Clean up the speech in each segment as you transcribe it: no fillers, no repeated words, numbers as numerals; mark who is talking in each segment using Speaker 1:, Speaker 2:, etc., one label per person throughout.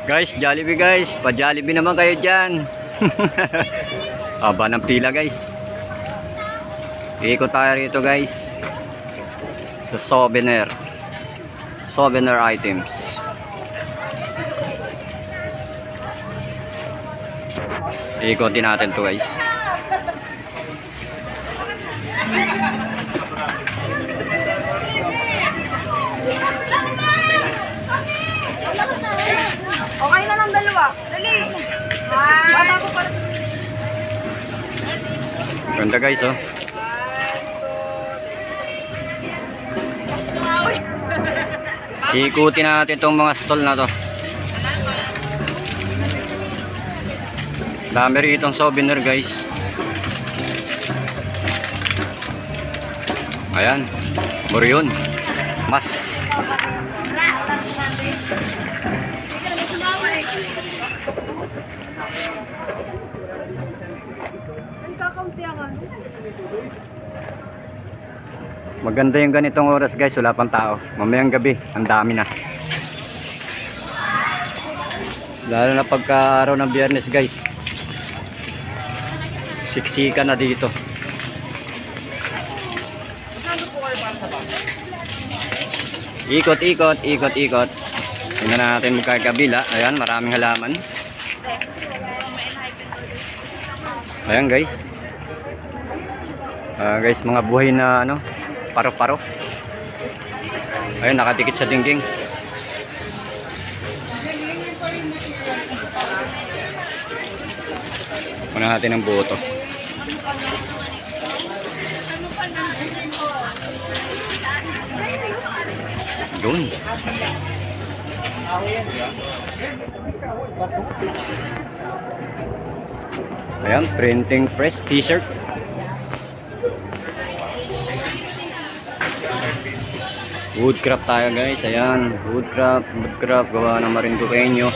Speaker 1: Guys, Jollibee guys. Pa-Jollibee naman kayo dyan. Aba ng pila guys. Iikot tayo rito guys. Sa souvenir. Souvenir items. Iikotin natin to guys.
Speaker 2: Okay na lang dalawa. Dali. Bata ko pala.
Speaker 1: Ganda guys oh. Ikutin natin itong mga stall na to. Dami rito ang souvenir guys. Ayan. Murion. Mas. Maganda yung ganitong oras guys, wala pang tao. Mamayang gabi, ang dami na. Lalo na pagka araw ng Biyernes guys. Siksika na dito. Ikot, ikot, ikot, ikot. Tingnan natin magkakabila. Ayan, maraming halaman. Ayan guys. Guys, mga buhay na ano, paro-paro. Ayun, nakadikit sa dingding. Muna natin ang buo to. Doon. Ayan, printing press, t-shirt. Woodcraft tayo guys, ayan, woodcraft, gawa ng Marinduqueño.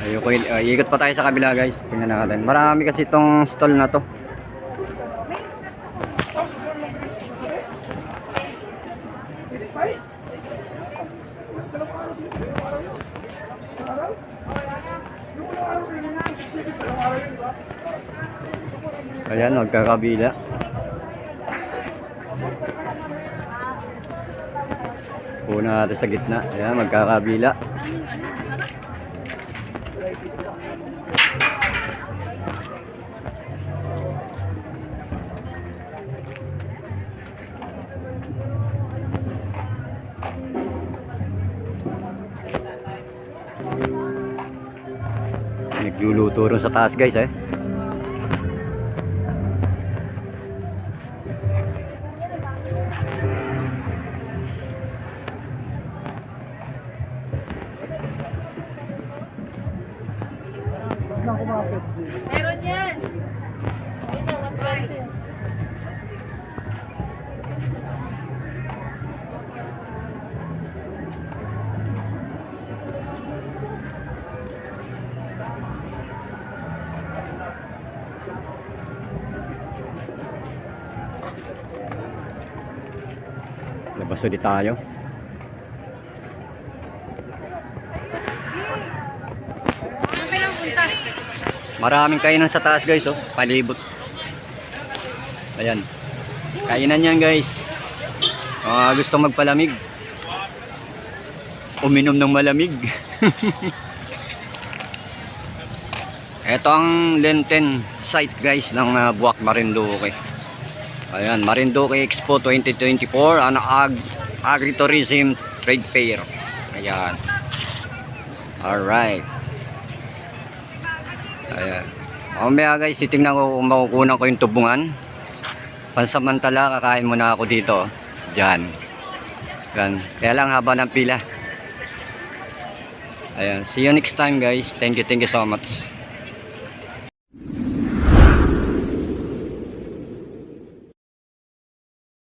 Speaker 1: Ayoko, ikot pa tayo sa kabila guys, tingnan natin. Marami kasi itong stall na to. Ayan, magkakabila. Una natin sa gitna. Ayan, magkakabila. Nagluluto rin sa taas guys eh.
Speaker 2: Meron yan.
Speaker 1: Labas ulit tayo. Maraming kainan sa taas guys oh, palibot. Ayan. Kainan yan guys. Gusto magpalamig. Uminom ng malamig. Ito ang Lenten site guys ng Buwak Marinduque. Ayan, Marinduque Expo 2024, ang Agritourism Trade Fair. Ayan. Alright. Ayan. Mamaya guys, titingnan ko kung makukunan ko yung tubungan. Pansamantala, kakain muna ako dito. Diyan. Ayan. Kaya lang haba ng pila. Ayan. See you next time guys. Thank you so much.